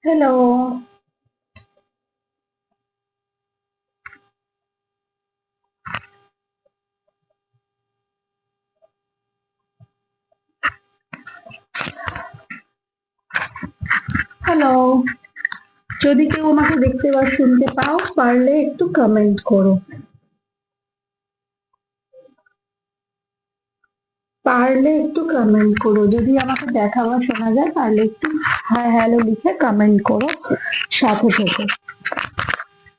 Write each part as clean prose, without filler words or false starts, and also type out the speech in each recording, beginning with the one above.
Hello, hello. যদি কেউ আমাকে দেখতে বা শুনতে পাও, পারলে একটু কমেন্ট করো। পারলে একটু কমেন্ট করো। যদি আমাকে দেখা বা শোনা যায়, পারলে একটু হাই হ্যালো লিখে কমেন্ট করো সাথে থেকে।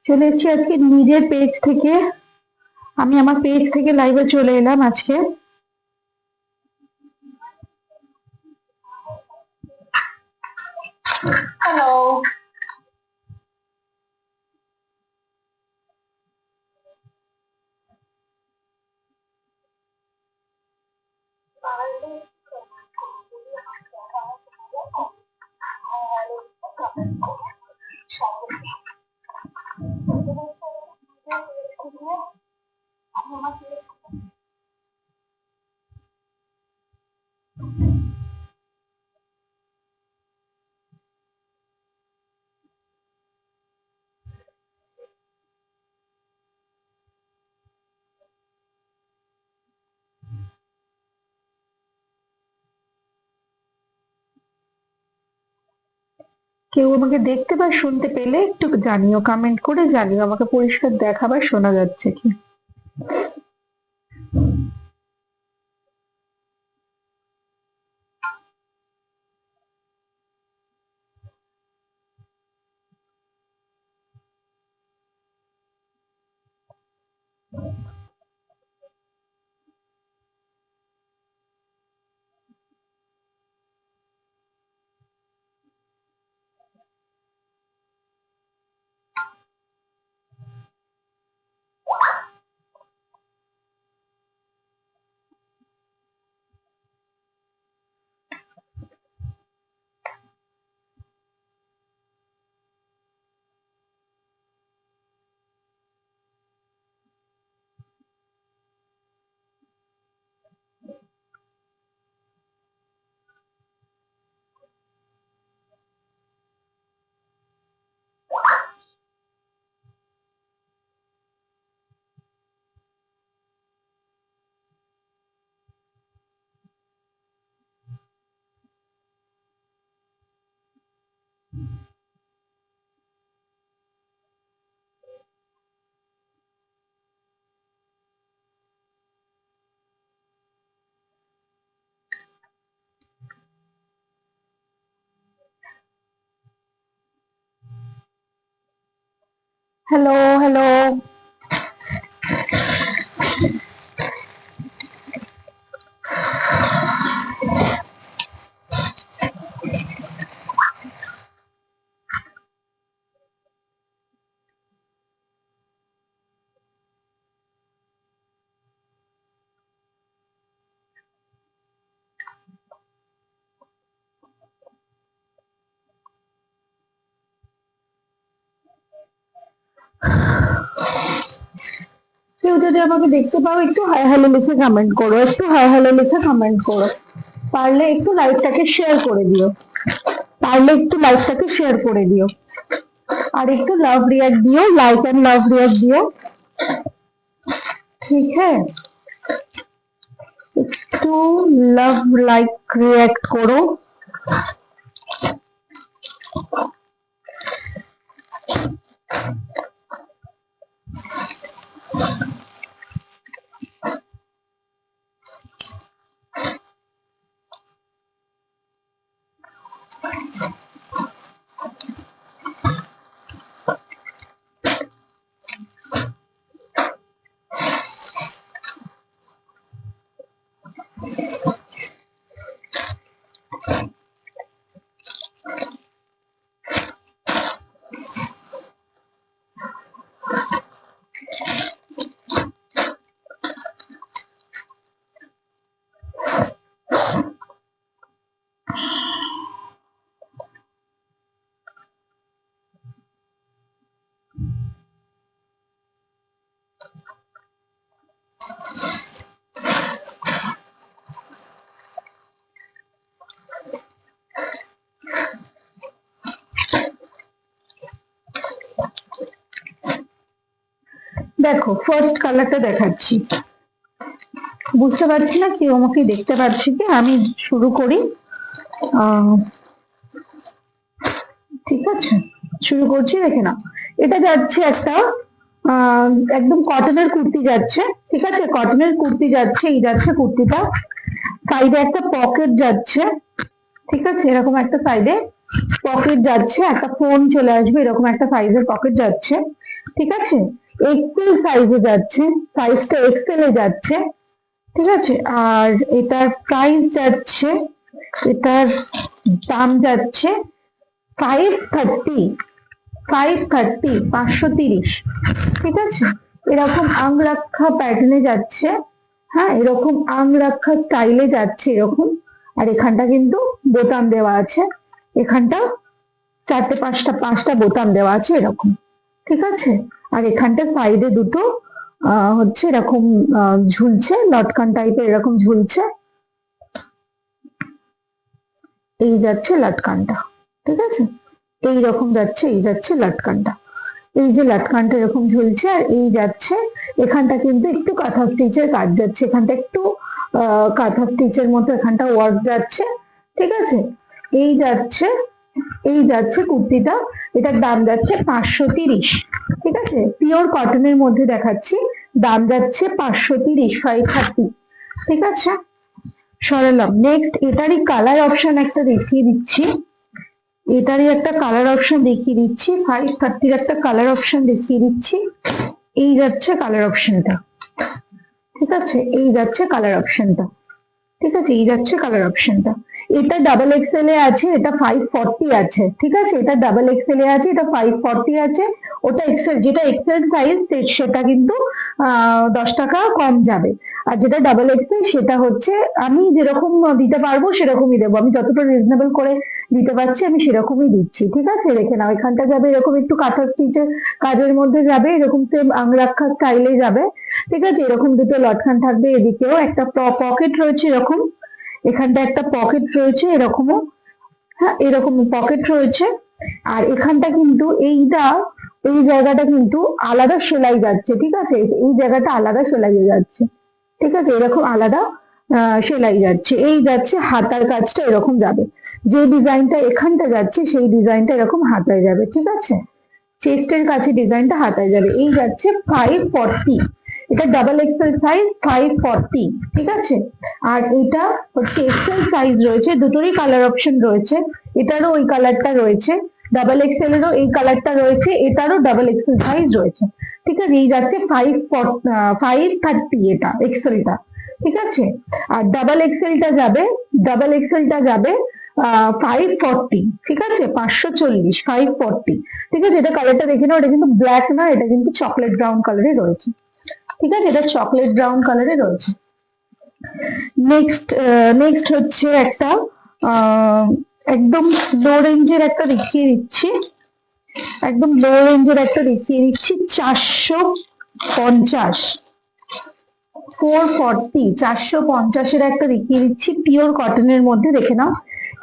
চলে এসেছি আজকে নিজের পেজ থেকে। আমি আমার পেজ থেকে লাইভে চলে এলাম আজকে। হ্যালো। কেউ আমাকে দেখতে বা শুনতে পেলে একটু জানিও, কমেন্ট করে জানিও আমাকে পরিষ্কার দেখা বা শোনা যাচ্ছে কি। Hello, hello. কেউ যদি আমাকে দেখতে পাও, একটু হাই হ্যালো লিখে কমেন্ট করো, একটু হাই হ্যালো লিখে কমেন্ট করো। পারলে একটু লাইভটাকে শেয়ার করে দিও। পারলে একটু লাইভটাকে শেয়ার করে দিও। আর একটু লাভ রিয়াক্ট দিও, লাইক এন্ড লাভ রিয়াক্ট দিও। ঠিক হ্যাঁ, একটু লাভ লাইক রিয়াক্ট করো। দেখো ফার্স্ট কালারটা দেখাচ্ছি, বুঝতে পারছি না কেউ আমাকে দেখতে পাচ্ছি কি, আমি শুরু করি। ঠিক আছে, শুরু করছি, দেখে না। এটা যাচ্ছে একটা একদম কটনের কুর্তি যাচ্ছে, ঠিক আছে, কটনের কুর্তি যাচ্ছে, এই যাচ্ছে কুর্তিটা। সাইডে একটা পকেট যাচ্ছে, ঠিক আছে, এরকম একটা সাইডে পকেট যাচ্ছে, একটা ফোন চলে আসবে, এরকম একটা সাইজের পকেট যাচ্ছে, ঠিক আছে। এক্সেল সাইজে যাচ্ছে, সাইজটা এক্সেল এ যাচ্ছে, ঠিক আছে। আর এটার প্রাইস যাচ্ছে, এটার দাম যাচ্ছে 530, 530, ঠিক আছে। এরকম আংরাক্ষা প্যাটার্নে যাচ্ছে, হ্যাঁ, এরকম আংরাক্ষা স্টাইলে যাচ্ছে এরকম। আর এখানটা কিন্তু বোতাম দেওয়া আছে, এখানটা চারটে পাঁচটা বোতাম দেওয়া আছে এরকম, ঠিক আছে। আর এখানটা সাইডে দুটো হচ্ছে এরকম ঝুলছে, লটকান টাইপের এরকম ঝুলছে, এই যাচ্ছে লটকানটা, ঠিক আছে, এই রকম যাচ্ছে, এই যাচ্ছে লটকানটা, এই যে লটকানটা এরকম ঝুলছে, আর এই যাচ্ছে এখানটা কিন্তু একটু কাঁথা স্টিচের কাজ যাচ্ছে, এখানটা একটু কাঁথা স্টিচের মতো এখানটা ওয়ার্ক যাচ্ছে, ঠিক আছে। এই যাচ্ছে, এই যাচ্ছে কুর্তিটা, এটার দাম যাচ্ছে 530, ঠিক আছে, পিওর কটনের মধ্যে দেখাচ্ছি, দাম যাচ্ছে 530, 530, ঠিক আছে। সরালাম। নেক্সট এটারই কালার অপশন একটা দেখিয়ে দিচ্ছি, এটারই একটা কালার অপশন দেখিয়ে দিচ্ছি, 530 একটা কালার অপশন দেখিয়ে দিচ্ছি, এই যাচ্ছে কালার অপশনটা, ঠিক আছে, এই যাচ্ছে কালার অপশনটা, ঠিক আছে, এই যাচ্ছে কালার অপশনটা। এটা ডাবল এক্সেল এ আছে, এটা 540 আছে, ঠিক আছে, এটা ডাবল এক্সেল এ আছে, এটা 540 আছে। ওটা এক্সেল, যেটা এক্সেল সাইজ সেটা কিন্তু 10 টাকা কম যাবে, আর যেটা ডাবল এক্সেল সেটা হচ্ছে আমি যেরকম দিতে পারবো সেরকমই দেবো, আমি যতটা রিজনেবল করে দিতে পারছি আমি সেরকমই দিচ্ছি, ঠিক আছে। রেখে নাও, এখানটা যাবে এরকম একটু কাঁথা স্টিচের কাজের মধ্যে যাবে, এরকম সেম আংরাক্ষা স্টাইলে যাবে, ঠিক আছে। এরকম দুটো লটকান থাকবে, এদিকেও একটা পকেট রয়েছে এরকম, এখানটা একটা পকেট রয়েছে এরকমও, হ্যাঁ, এরকম পকেট রয়েছে। আর এখানটা কিন্তু এইটা, এই জায়গাটা কিন্তু আলাদা সেলাই যাচ্ছে, ঠিক আছে, এই জায়গাটা আলাদা সেলাই যাচ্ছে, ঠিক আছে, এরকম আলাদা সেলাই যাচ্ছে, এই যাচ্ছে হাতার কাজটা এরকম যাবে, যে ডিজাইনটা এখানটা যাচ্ছে সেই ডিজাইনটা এরকম হাতায় যাবে, ঠিক আছে, চেস্টের কাছে ডিজাইনটা হাতায় যাবে, এই যাচ্ছে 540, এটা ডাবল এক্সেল সাইজ 540, ঠিক আছে। আর এটা হচ্ছে এক্সেল সাইজ রয়েছে, দুটোরই কালার অপশন রয়েছে, এটারও ওই কালারটা রয়েছে, ডাবল এক্সেল এরও এই কালারটা রয়েছে, এটারও ডাবল এক্সেল সাইজ রয়েছে, ঠিক আছে, এই যাচ্ছে 530, এটা এক্সেলটা, ঠিক আছে। আর ডাবল এক্সেলটা যাবে, ডাবল এক্সেলটা যাবে 540, ঠিক আছে, 540, 540, ঠিক আছে। এটা কালারটা দেখে নাও, এটা কিন্তু ব্ল্যাক না, এটা কিন্তু চকলেট ব্রাউন কালারে রয়েছে, ঠিক আছে, এটা চকলেট ব্রাউন কালারে রয়েছে। নেক্সট হচ্ছে একটা একদম লো রেঞ্জের একটা দেখিয়ে দিচ্ছি, একদম লো রেঞ্জের একটা দেখিয়ে দিচ্ছি, 450, 440, 450-এর একটা দেখিয়ে দিচ্ছি, পিওর কটনের মধ্যে, দেখে নাও,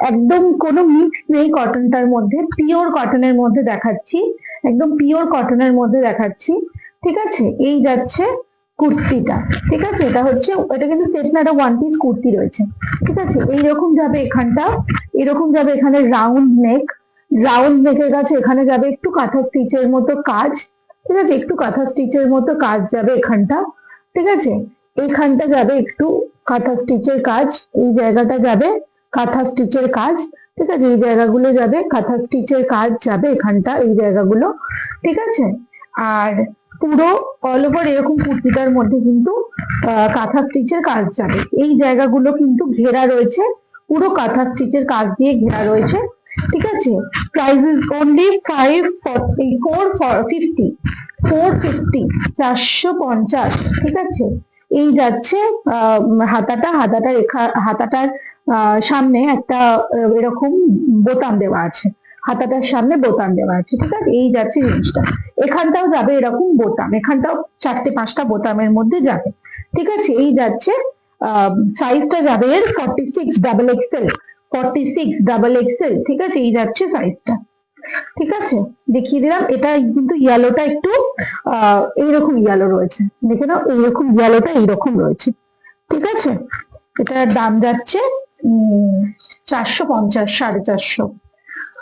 একদম কোনো মিক্স নেই কটনটার মধ্যে, পিওর কটনের মধ্যে দেখাচ্ছি, একদম পিওর কটনের মধ্যে দেখাচ্ছি, ঠিক আছে। এই যাচ্ছে কুর্তিটা, ঠিক আছে, এটা হচ্ছে, এটা কিন্তু সেট না, এটা ওয়ান পিস কুর্তি রয়েছে, ঠিক আছে। এইরকম যাবে এখানটা, এরকম যাবে এখানে রাউন্ড নেক, রাউন্ড নেকের কাছে এখানে যাবে একটু কাঁথা স্টিচের মতো কাজ, ঠিক আছে, একটু কাঁথা স্টিচের মতো কাজ যাবে এখানটা, ঠিক আছে। এইখানটা যাবে একটু কাঁথা স্টিচের কাজ, এই জায়গাটা যাবে কাঁথা স্টিচের কাজ, ঠিক আছে, এই জায়গাগুলো যাবে কাঁথা স্টিচের কাজ যাবে এখানটা, এই জায়গাগুলো, ঠিক আছে। আর পুরো অল ওভার এরকম কুর্তিটার মধ্যে কিন্তু কাঁথা স্টিচের কাজ যাবে, এই জায়গাগুলো কিন্তু ঘেরা রয়েছে, পুরো কাঁথা স্টিচের কাজ দিয়ে ঘেরা রয়েছে, ঠিক আছে। প্রাইস ইজ অনলি 540, 450, 450, 450, ঠিক আছে। এই যাচ্ছে হাতাটার সামনে একটা এরকম বোতাম দেওয়া আছে, হাতাটার সামনে বোতাম দেওয়া আছে, ঠিক আছে, এই যাচ্ছে জিনিসটা। এখানটাও যাবে এরকম বোতাম, এখানটাও চারটে পাঁচটা বোতামের মধ্যে যাবে, ঠিক আছে। এই যাচ্ছে সাইজটা যাবে এর 46 ডাবল এক্সেল, 46 ডাবল এক্সেল, ঠিক আছে, এই যাচ্ছে সাইজটা, ঠিক আছে, দেখিয়ে দিলাম। এটা কিন্তু ইয়েলোটা একটু এইরকম ইয়েলো রয়েছে, দেখে নাও এইরকম ইয়েলোটা এইরকম রয়েছে। ঠিক আছে, এটার দাম যাচ্ছে 450, 450।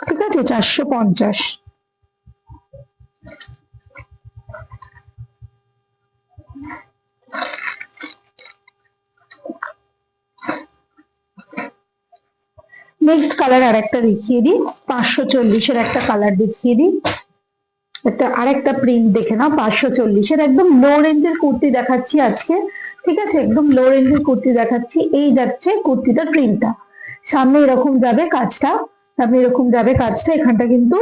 ঠিক আছে, 450। নেক্সট কালার আর একটা দেখিয়ে দিই, 540-এর একটা কালার দেখিয়ে দিই। একটা আরেকটা প্রিন্ট দেখে নাও, 540-এর একদম লো রেঞ্জের কুর্তি দেখাচ্ছি আজকে। ঠিক আছে, একদম লো রেঞ্জের কুর্তি দেখাচ্ছি। এই যাচ্ছে কুর্তিটার প্রিন্টটা, সামনে এরকম যাবে কাজটা, সামনে এরকম যাবে কাজটা। এখানটা কিন্তু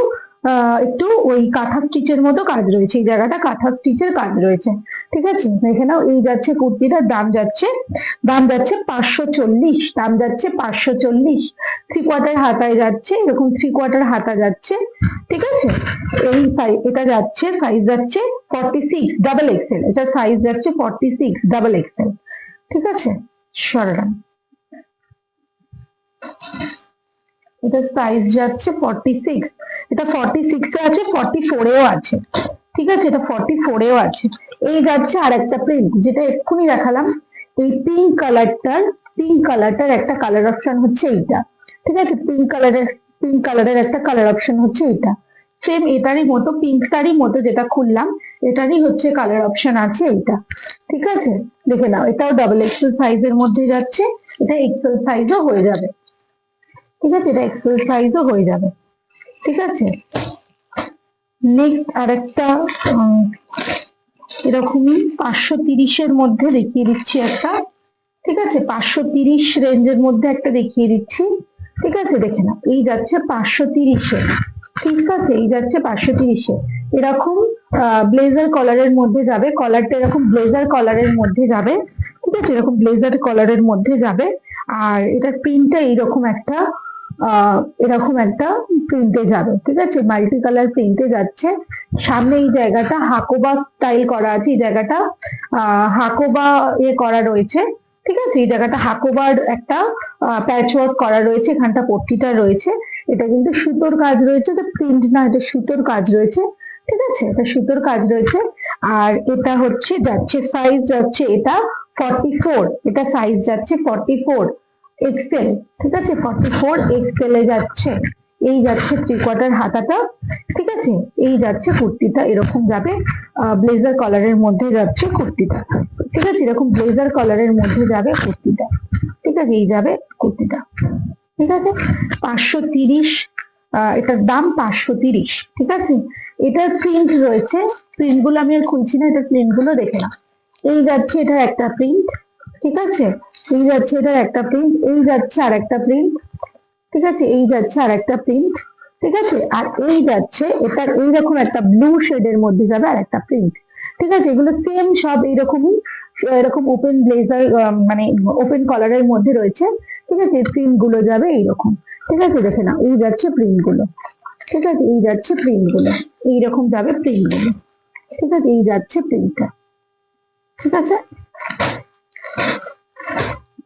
একটু ওই কাঁথা স্টিচের মতো কাজ রয়েছে, এই জায়গাটা কাঁথা স্টিচের কাজ রয়েছে। ঠিক আছে, দেখে নাও। এই যাচ্ছে কুর্তিটার দাম যাচ্ছে 540, দাম যাচ্ছে 540। 3/4 হাতায় যাচ্ছে, এরকম 3/4 হাতা যাচ্ছে। ঠিক আছে, এটা যাচ্ছে, সাইজ যাচ্ছে 46 ডাবল এক্সেল, এটা সাইজ যাচ্ছে 46 ডাবল এক্সেল। ঠিক আছে, সরালাম। এটা সাইজ যাচ্ছে 46, এটা 46 এ আছে, 44 এও আছে। ঠিক আছে, এটা 44 এও আছে। এই যাচ্ছে আর একটা প্রিন্ট, যেটা এক্ষুনি দেখালাম। এই পিঙ্ক কালারটার একটা কালার অপশন হচ্ছে এইটা। ঠিক আছে, পিঙ্ক কালারের একটা কালার অপশন হচ্ছে এইটা। সেম এটারই মতো, পিঙ্কটারই মতো যেটা খুললাম, এটারই হচ্ছে কালার অপশন আছে এইটা। ঠিক আছে, দেখে নাও। এটাও ডাবল এক্সেল সাইজের মধ্যে যাচ্ছে, এটা এক্সেল সাইজও হয়ে যাবে। ঠিক আছে, এটা এক্সেল সাইজও হয়ে যাবে। ঠিক আছে, নেক্সট আরেকটা এরকমই 530-এর মধ্যে দেখিয়ে দিচ্ছি একটা। ঠিক আছে, 530 রেঞ্জের মধ্যে একটা দেখিয়ে দিচ্ছি। ঠিক আছে, দেখে নাও। এই যাচ্ছে 530-এ। ঠিক আছে, এই যাচ্ছে 530-এ। এরকম ব্লেজার কলারের মধ্যে যাবে, কলারটা এরকম ব্লেজার কলারের মধ্যে যাবে। ঠিক আছে, এরকম ব্লেজার কলারের মধ্যে যাবে। আর এটার প্রিন্টটা এরকম একটা প্রিন্টে যাবে। ঠিক আছে, মাল্টি কালার প্রিন্টে যাচ্ছে। সামনে এই জায়গাটা হাকোবা স্টাইল করা আছে, এই জায়গাটা হাকোবা করা রয়েছে। ঠিক আছে, এই জায়গাটা হাকোবার একটা প্যাচওয়ার্ক করা রয়েছে, এখানটা পট্টিটা রয়েছে। এটা কিন্তু সুতোর কাজ রয়েছে, এটা প্রিন্ট না, এটা সুতোর কাজ রয়েছে। ঠিক আছে, এটা সুতোর কাজ রয়েছে। আর এটা হচ্ছে যাচ্ছে, সাইজ যাচ্ছে এটা 44, এটা সাইজ যাচ্ছে 44 এক্সেল। ঠিক আছে, 44 এক্সেল এ যাচ্ছে। এই যাচ্ছে 3/4 হাতাটা। ঠিক আছে, এই যাচ্ছে কুর্তিটা, এরকম যাবে ব্লেজার কলারের মধ্যে যাচ্ছে কুর্তিটা। ঠিক আছে, এরকম ব্লেজার কলারের মধ্যে যাবে কুর্তিটা। ঠিক আছে, এই যাবে কুর্তিটা। ঠিক আছে, 530, এটার দাম 530। ঠিক আছে, এটার প্রিন্ট রয়েছে, প্রিন্ট গুলো আমি আর খুলছি না, এটার প্রিন্ট গুলো দেখে না। এই যাচ্ছে এটার একটা প্রিন্ট। ঠিক আছে, এই যাচ্ছে এটার একটা প্রিন্ট, এই যাচ্ছে আর একটা প্রিন্ট। ঠিক আছে, এই যাচ্ছে আর একটা প্রিন্ট। ঠিক আছে, আর এই যাচ্ছে এটার এইরকম একটা ব্লু শেডের মধ্যে যাবে আর একটা প্রিন্ট। ঠিক আছে, এগুলো সেম সব এইরকমই, এরকম ওপেন ব্লেজার মানে ওপেন কলারের মধ্যে রয়েছে। ঠিক আছে, প্রিন্ট গুলো যাবে এইরকম। ঠিক আছে, দেখে নাও। এই যাচ্ছে প্রিন্ট গুলো। ঠিক আছে, এই যাচ্ছে প্রিন্ট গুলো, এইরকম যাবে প্রিন্ট গুলো। ঠিক আছে, এই যাচ্ছে প্রিন্টটা। ঠিক আছে,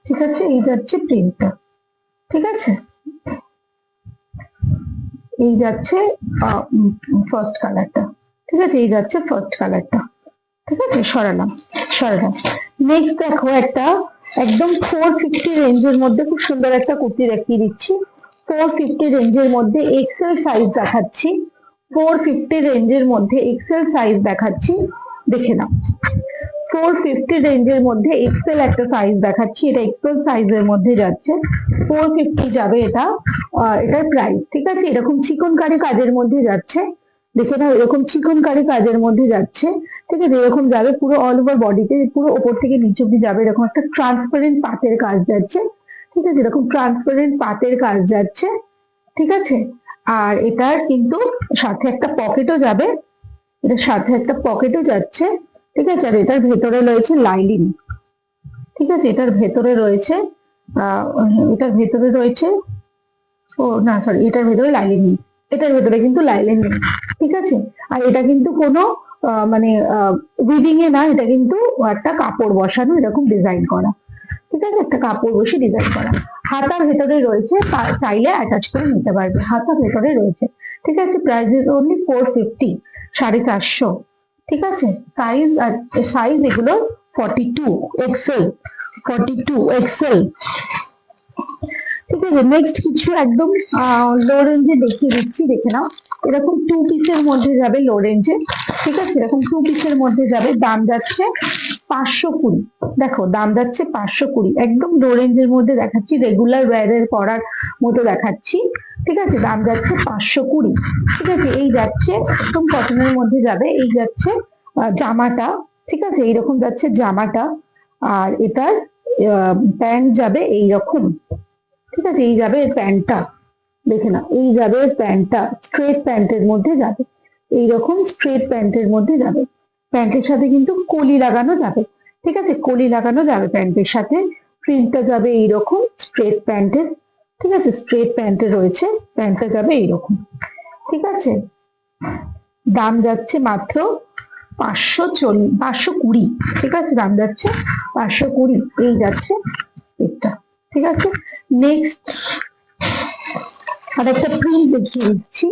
ঠিক আছে, এই যাচ্ছে প্রিন্টটা। ঠিক আছে, এই যাচ্ছে ফার্স্ট কালারটা। ঠিক আছে, এই যাচ্ছে ফার্স্ট কালারটা। ঠিক আছে, সরালাম। নেক্সট দেখো একটা একদম 450 রেঞ্জের মধ্যে খুব সুন্দর একটা কুর্তি দেখিয়ে দিচ্ছি। 450 রেঞ্জের মধ্যে এক্সেল সাইজ দেখাচ্ছি, 450 রেঞ্জের মধ্যে এক্সেল সাইজ দেখাচ্ছি, দেখে নাও। 450 রেঞ্জের মধ্যে এক্সেল একটা সাইজ দেখাচ্ছি, এটা এক্সেল সাইজের মধ্যে যাচ্ছে, 450 যাবে এটা। এটার প্রাইস। ঠিক আছে, এরকম চিকনকারি কাজের মধ্যে যাচ্ছে, দেখে নাও। এরকম চিকনকারি কাজের মধ্যে যাচ্ছে। ঠিক আছে, এরকম যাবে পুরো অল ওভার বডিতে, পুরো ওপর থেকে নিচ অব্দি যাবে, এরকম একটা ট্রান্সপারেন্ট পাতের কাজ যাচ্ছে। ঠিক আছে, এরকম ট্রান্সপারেন্ট পাতের কাজ যাচ্ছে। ঠিক আছে, আর এটার কিন্তু সাথে একটা পকেটও যাবে, এটার সাথে একটা পকেটও যাচ্ছে। ঠিক আছে, আর এটার ভেতরে রয়েছে লাইলিন। ঠিক আছে, এটার ভেতরে রয়েছে ও না সরি, এটার ভেতরে লাইলিন নেই, এটার ভেতরে কিন্তু লাইলিন নেই। ঠিক আছে, আর এটা কিন্তু কোনো মানে উইভিং এ না, এটা কিন্তু একটা কাপড় বসানো, এরকম ডিজাইন করা। ঠিক আছে, একটা কাপড় বসে ডিজাইন করা। হাতার ভেতরে রয়েছে, চাইলে অ্যাটাচ করে নিতে পারবে, হাতা ভেতরে রয়েছে। ঠিক আছে, প্রাইস ইজ অনলি 450, 450, ঠিক আছে। সাইজ সাইজ এগুলো 42 এক্সেল, 42 এক্সেল, ঠিক আছে। নেক্সট কিছু একদম লো রেঞ্জে দেখিয়ে দিচ্ছি, দেখে নাও। এরকম 2 পিসের মধ্যে যাবে লো রেঞ্জে, ঠিক আছে, এরকম 2 পিসের মধ্যে যাবে, দাম যাচ্ছে 520। দেখো দাম যাচ্ছে 520, একদম লো রেঞ্জের মধ্যে দেখাচ্ছি, রেগুলার ওয়্যারের পরার মতো দেখাচ্ছি, ঠিক আছে। দাম যাচ্ছে 520, ঠিক আছে। এই যাচ্ছে একদম কটনের মধ্যে যাবে, এই যাচ্ছে জামাটা, ঠিক আছে, এইরকম যাচ্ছে জামাটা, আর এটার প্যান্ট যাবে এইরকম, ঠিক আছে। এই যাবে প্যান্টটা, দেখে না, এই যাবে প্যান্টটা, স্ট্রেট প্যান্টের মধ্যে যাবে, এইরকম স্ট্রেট প্যান্টের মধ্যে যাবে। প্যান্টের সাথে কিন্তু কলি লাগানো যাবে, ঠিক আছে, কলি লাগানো যাবে প্যান্টের সাথে। প্রিন্টটা যাবে এইরকম স্ট্রেট প্যান্টের, ঠিক আছে, স্ট্রেট প্যান্টে রয়েছে, প্যান্টটা যাবে এইরকম, ঠিক আছে। দাম যাচ্ছে মাত্র 520, ঠিক আছে, দাম যাচ্ছে 520, এই যাচ্ছে এটা, ঠিক আছে। নেক্সট আর একটা প্রিন্ট দেখিয়ে দিচ্ছি,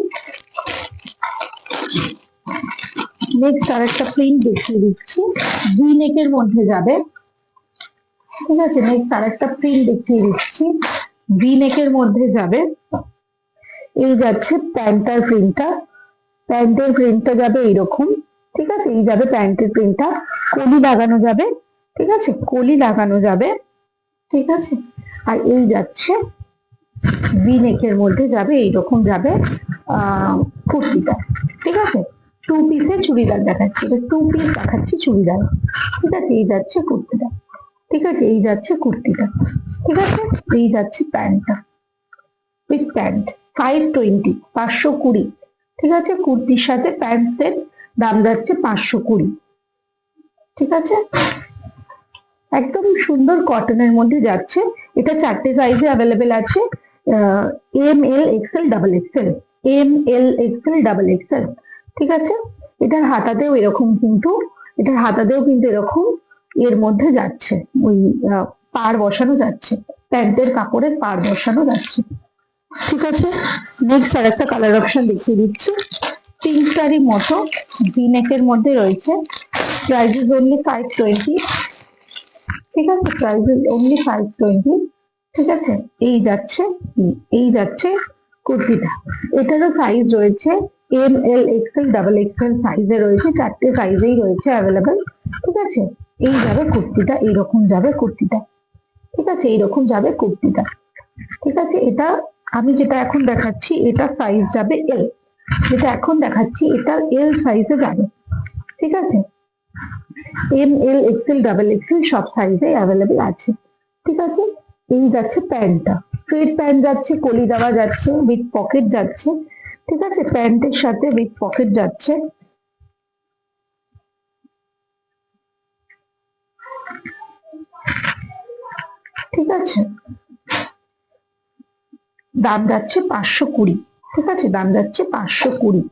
নেক্সট আর একটা প্রিন্ট দেখিয়ে দিচ্ছি, ভি নেকের মধ্যে যাবে, ঠিক আছে। নেক্সট আর একটা প্রিন্ট দেখিয়ে দিচ্ছি, ভি নেকের মধ্যে যাবে, এই যাচ্ছে প্যান্টার প্রিন্টটা, প্যান্টের প্রিন্টটা যাবে এইরকম, ঠিক আছে, এই যাবে প্যান্টের প্রিন্টটা, কলি লাগানো যাবে, ঠিক আছে, কলি লাগানো যাবে, ঠিক আছে। আর এই যাচ্ছে ভি নেকের মধ্যে যাবে, এইরকম যাবে কুর্তিটা, ঠিক আছে। 2 পিসের চুড়িদার দেখাচ্ছি, 2 পিস দেখাচ্ছি চুড়িদার, ঠিক আছে। এই যাচ্ছে কুর্তিটা, ঠিক আছে, এই যাচ্ছে কুর্তিটা, ঠিক আছে। এই যাচ্ছে প্যান্টটা উইথ প্যান্ট, 520, 520, ঠিক আছে। কুর্তির সাথে প্যান্টের দাম যাচ্ছে 520, ঠিক আছে। একদম সুন্দর কটনের মধ্যে যাচ্ছে, এটা 4টে সাইজে অ্যাভেলেবেল আছে, M L XL double XL, M L XL double XL, ঠিক আছে। এটার হাতাতেও এরকম কিন্তু, এটার হাতাতেও কিন্তু এরকম এর মধ্যে যাচ্ছে, ওই পাড় বসানো যাচ্ছে, প্যান্টের কাপড়ের পাড় বসানো যাচ্ছে, ঠিক আছে। নেক্সট আর একটা কালার অপশন দেখিয়ে দিচ্ছি, পিঙ্কটারই মতো ভি নেকের মধ্যে রয়েছে, প্রাইস ইজ অনলি 520, ঠিক আছে, প্রাইস ইজ অনলি 520, ঠিক আছে। এই যাচ্ছে, এই যাচ্ছে কুর্তিটা, এটারও সাইজ রয়েছে M L XL double XL সাইজে রয়েছে, 4টে সাইজেই রয়েছে অ্যাভেলেবেল, ঠিক আছে। এই যাবে কুর্তিটা, এইরকম যাবে কুর্তিটা, ঠিক আছে, এইরকম যাবে কুর্তিটা, ঠিক আছে। এটা আমি যেটা এখন দেখাচ্ছি এটা সাইজ যাবে এল, যেটা এখন দেখাচ্ছি এটা এল সাইজে যাবে, ঠিক আছে। M L XL double XL সব সাইজে অ্যাভেলেবেল আছে, ঠিক আছে। এই যাচ্ছে প্যান্টটা, স্ট্রেট প্যান্ট যাচ্ছে, কলি দেওয়া যাচ্ছে, উইথ পকেট যাচ্ছে, ঠিক আছে, প্যান্টের সাথে উইথ পকেট যাচ্ছে, ঠিক আছে। দাম যাচ্ছে 520, ঠিক আছে, দাম যাচ্ছে 520।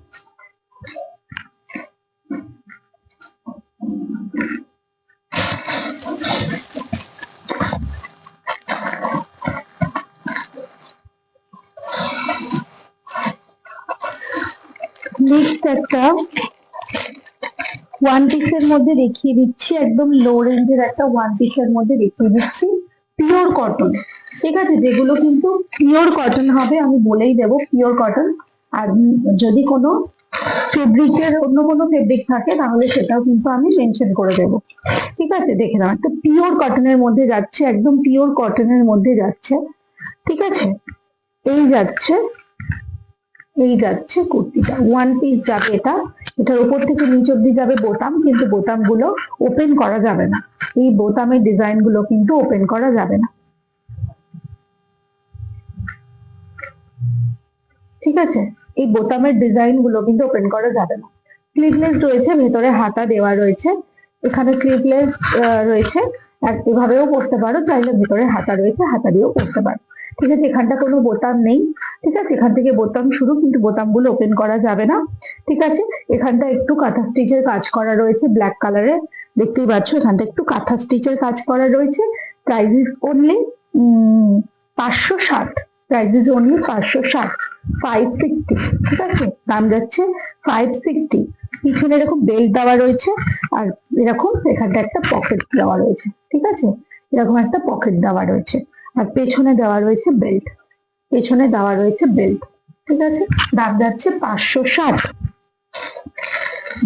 নেক্সট একটা ওয়ান পিসের মধ্যে দেখিয়ে দিচ্ছি, একদম লো রেঞ্জের একটা ওয়ান পিসের মধ্যে দেখিয়ে দিচ্ছি, পিওর কটন, ঠিক আছে, যেগুলো কিন্তু পিওর কটন হবে, আমি বলেই দেবো পিওর কটন। আর যদি কোনো ফেব্রিকের অন্য কোনো ফেব্রিক থাকে তাহলে সেটাও কিন্তু আমি মেনশন করে দেবো, ঠিক আছে। দেখে নাও, একটা পিওর কটনের মধ্যে যাচ্ছে, একদম পিওর কটনের মধ্যে যাচ্ছে, ঠিক আছে। এই যাচ্ছে, এই যাচ্ছে কুর্তিটা, ওয়ান পিস যাবে এটা, এটার উপর থেকে নিচ অব্দি যাবে বোতাম, কিন্তু বোতামগুলো ওপেন করা যাবে না, এই বোতামের ডিজাইন গুলো কিন্তু ওপেন করা যাবে না, ঠিক আছে। এই বোতামের ডিজাইন গুলো কিন্তু ওপেন করা যাবে না। স্লিভলেস রয়েছে, ভেতরে হাতা দেওয়া রয়েছে, এখানে স্লিভলেস রয়েছে, আর এভাবেও পরতে পারো, চাইলে ভেতরে হাতা রয়েছে, হাতা দিয়েও পরতে পারো, ঠিক আছে। এখানটা কোনো বোতাম নেই, ঠিক আছে, এখান থেকে বোতাম শুরু, কিন্তু বোতামগুলো ওপেন করা যাবে না, ঠিক আছে। এখানটা একটু কাঁথা স্টিচের কাজ করা রয়েছে, ব্ল্যাক কালারের, দেখতেই পাচ্ছ, এখানটা একটু কাঁথা স্টিচের কাজ করা রয়েছে। Price is only 560, price is only 560, 560, ঠিক আছে, দাম যাচ্ছে 560। পিছনে এরকম বেল্ট দেওয়া রয়েছে আর এরকম এখানটা একটা পকেট দেওয়া রয়েছে, ঠিক আছে, এরকম একটা পকেট দেওয়া রয়েছে আর পেছনে দেওয়া রয়েছে বেল্ট, পেছনে দেওয়া রয়েছে বেল্ট, ঠিক আছে। দাম যাচ্ছে 560,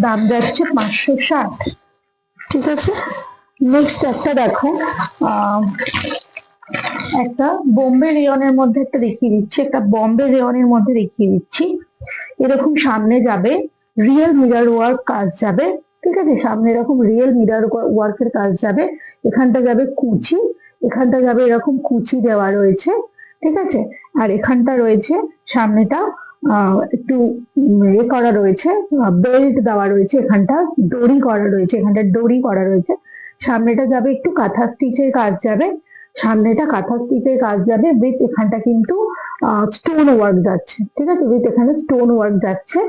দাম যাচ্ছে 560, ঠিক আছে। নেক্সট একটা দেখো, একটা বোম্বে রেয়নের মধ্যে একটা দেখিয়ে দিচ্ছি, একটা বম্বে রেয়নের মধ্যে দেখিয়ে দিচ্ছি। এরকম সামনে যাবে রিয়েল মিরর ওয়ার্ক কাজ যাবে, ঠিক আছে, সামনে এরকম রিয়েল মিরর ওয়ার্কের কাজ যাবে, এখানটা যাবে কুচি, এখানটা যাবে এরকম কুচি দেওয়া রয়েছে, ঠিক আছে। আর এখানটা রয়েছে সামনেটা একটু এ করা রয়েছে, বেল্ট দেওয়া রয়েছে, এখানটা দড়ি করা রয়েছে, এখানটা দড়ি করা রয়েছে। সামনেটা যাবে একটু কাঁথা স্টিচের কাজ যাবে, সামনেটা কাঁথা স্টিচের কাজ যাবে উইথ এখানটা কিন্তু স্টোন ওয়ার্ক যাচ্ছে, ঠিক আছে, উইথ এখানে স্টোন ওয়ার্ক যাচ্ছে।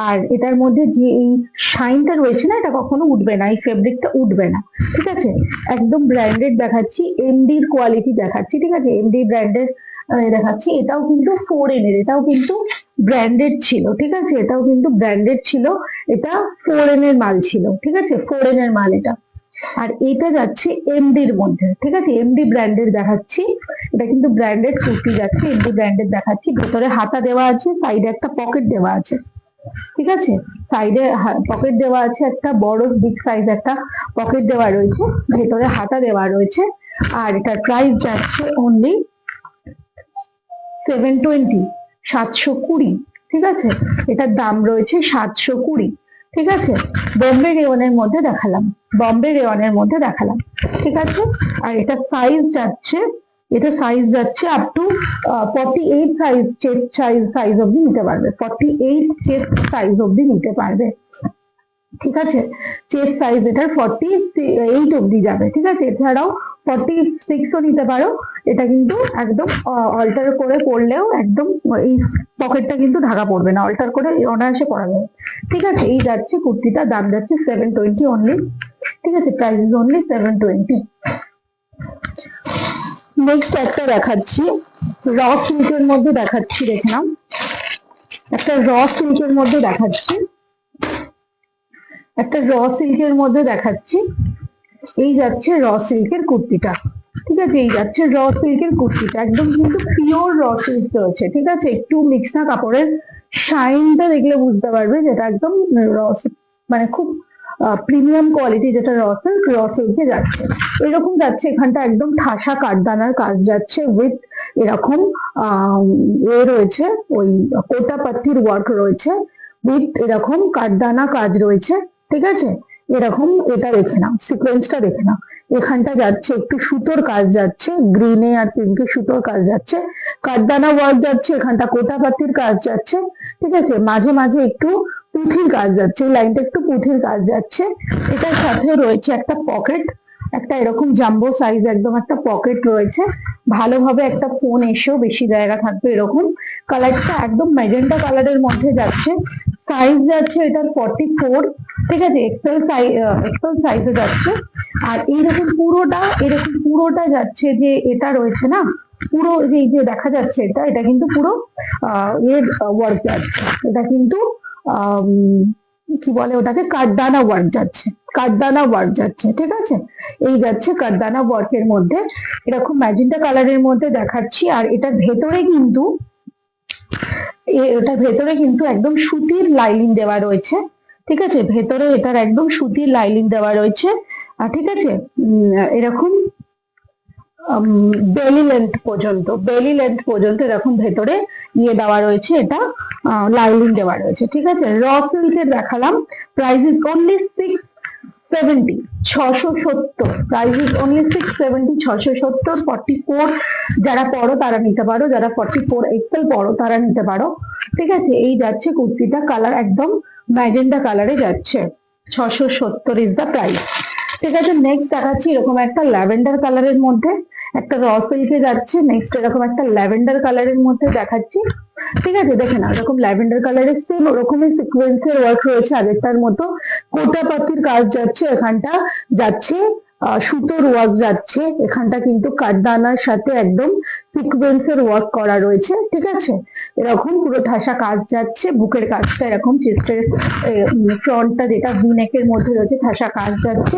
আর এটার মধ্যে যে এই শাইনটা রয়েছে না, এটা কখনো উঠবে না, এই ফেব্রিকটা উঠবে না, ঠিক আছে। একদম ব্র্যান্ডেড দেখাচ্ছি, এমডির কোয়ালিটি দেখাচ্ছি, ঠিক আছে, এমডি ব্র্যান্ডের দেখাচ্ছি। এটাও কিন্তু 4N এর, এটাও কিন্তু ব্র্যান্ডেড ছিল, ঠিক আছে, এটাও কিন্তু ব্র্যান্ডেড ছিল, এটা 4N এর মাল ছিল, ঠিক আছে, 4N এর মাল এটা। আর এটা যাচ্ছে এমডির মধ্যে, ঠিক আছে, এমডি ব্র্যান্ডের দেখাচ্ছি, এটা কিন্তু ব্র্যান্ডেড কুর্তি যাচ্ছে, এমডি ব্র্যান্ডের দেখাচ্ছি। ভেতরে হাতা দেওয়া আছে, সাইডে একটা পকেট দেওয়া আছে, ঠিক আছে, সাইডে পকেট দেওয়া আছে, একটা বড় বিগ সাইজ একটা পকেট দেওয়া রয়েছে, ভেতরে হাতা দেওয়া রয়েছে। আর এটার প্রাইস যাচ্ছে অনলি 720, 720, ঠিক আছে, এটার দাম রয়েছে 720, ঠিক আছে। বম্বে রেওয়ানের মধ্যে দেখালাম, বম্বে রেওয়ানের মধ্যে দেখালাম, ঠিক আছে। আর এটা সাইজ যাচ্ছে, এটা সাইজ যাচ্ছে up to 48 size, chest size অব্দি নিতে পারবে, 48 চেস্ট সাইজ অব্দি নিতে পারবে, ঠিক আছে, চেস্ট সাইজ এটার 48 অব্দি যাবে, ঠিক আছে। এছাড়াও 46ও নিতে পারো, এটা কিন্তু একদম অল্টার করে পরলেও একদম এই পকেটটা কিন্তু ঢাকা পড়বে না, অল্টার করে অনায়াসে পরা যাবে, ঠিক আছে। এই যাচ্ছে কুর্তিটা, দাম যাচ্ছে 720 অনলি, ঠিক আছে, প্রাইস ইজ অনলি 720। নেক্সট একটা দেখাচ্ছি, র সিল্কের মধ্যে দেখাচ্ছি, দেখলাম একটা র সিল্কের মধ্যে দেখাচ্ছি, একটা র সিল্কের মধ্যে দেখাচ্ছি। এই যাচ্ছে র সিল্কের কুর্তিটা, ঠিক আছে, এই যাচ্ছে র সিল্কের কুর্তিটা, একদম কিন্তু পিওর র সিল্ক রয়েছে, ঠিক আছে। একটু মিক্স না, কাপড়ের শাইনটা দেখলে বুঝতে পারবে যেটা একদম র, মানে খুব প্রিমিয়াম কোয়ালিটি, যেটা র সিল্কে যাচ্ছে, এরকম যাচ্ছে। এখানটা একদম ঠাসা কাঠদানার কাজ যাচ্ছে উইথ এরকম এ রয়েছে, ওই কোটাপাত্তির ওয়ার্ক রয়েছে উইথ এরকম কাঠদানা কাজ রয়েছে, ঠিক আছে। এরকম এটা দেখে নাও, সিকোয়েন্সটা দেখে নাও, এখানটা যাচ্ছে একটু সুতোর কাজ যাচ্ছে, গ্রিনে আর পিঙ্কে সুতোর কাজ যাচ্ছে, কাঠদানা ওয়ার্ক যাচ্ছে, এখানটা কোটাপাতির কাজ যাচ্ছে, ঠিক আছে। মাঝে মাঝে একটু পুঁথির কাজ যাচ্ছে, এই লাইনটা একটু পুঁথির কাজ যাচ্ছে। এটার সাথে রয়েছে একটা পকেট, একটা এরকম জাম্বো সাইজ একদম একটা পকেট রয়েছে, ভালোভাবে একটা ফোন এসেও বেশি জায়গা থাকবে এরকম। কালারটা একদম ম্যাজেন্টা কালারের মধ্যে যাচ্ছে, সাইজ যাচ্ছে এটার 44, ঠিক আছে, এক্সেল সাইজে যাচ্ছে। আর এইরকম পুরোটা, এরকম পুরোটা যাচ্ছে যে এটা রয়েছে না, পুরো যে দেখা যাচ্ছে এটা, এটা কিন্তু পুরো এর ওয়ার্ক যাচ্ছে, এটা কিন্তু কি বলে ওটাকে, কাঠদানা ওয়ার্ক যাচ্ছে, কাঠদানা ওয়ার্ক যাচ্ছে, ঠিক আছে। এই যাচ্ছে কাঠদানা ওয়ার্কের মধ্যে, এরকম ম্যাজেন্টা কালারের মধ্যে দেখাচ্ছি। আর এটার ভেতরে কিন্তু, এটা ভেতরে কিন্তু একদম সুতির লাইনিং দেওয়া রয়েছে, ঠিক আছে, ভেতরে এটার একদম সুতির লাইনিং দেওয়া রয়েছে, আর ঠিক আছে, এরকম বেলি লেন্থ পর্যন্ত এরকম ভেতরে ইয়ে দেওয়া রয়েছে, এটা লাইনিং দেওয়া রয়েছে, ঠিক আছে। র সিল্কের দেখালাম, price is only 670, 670, price is only 670, 670, 44 যারা পড়ো তারা নিতে পারো, যারা 44 এক্সেল পড়ো তারা নিতে পারো, ঠিক আছে। এই যাচ্ছে কুর্তিটা, কালার একদম ম্যাজেন্টা কালারে যাচ্ছে, 670 ইজ দ্য প্রাইস, ঠিক আছে। নেক্সট দেখাচ্ছি এরকম একটা ল্যাভেন্ডার কালারের মধ্যে, একটা র সিল্কে যাচ্ছে। নেক্সট এরকম একটা ল্যাভেন্ডার কালারের মধ্যে দেখাচ্ছি, ঠিক আছে, দেখে না, এরকম ল্যাভেন্ডার কালারের সেম ওরকমই সিকোয়েন্সের ওয়ার্ক রয়েছে আগেরটার মতো, কোটা পাতির কাজ যাচ্ছে, এখানটা যাচ্ছে সুতোর ওয়ার্ক যাচ্ছে, এখানটা কিন্তু কাঠদানার সাথে একদম সিকোয়েন্সের ওয়ার্ক করা রয়েছে, ঠিক আছে। এরকম পুরো ঠাসা কাজ যাচ্ছে, বুকের কাজটা এরকম, চেস্টের ফ্রন্টটা যেটা ভিনেকের মধ্যে রয়েছে ঠাসা কাজ যাচ্ছে,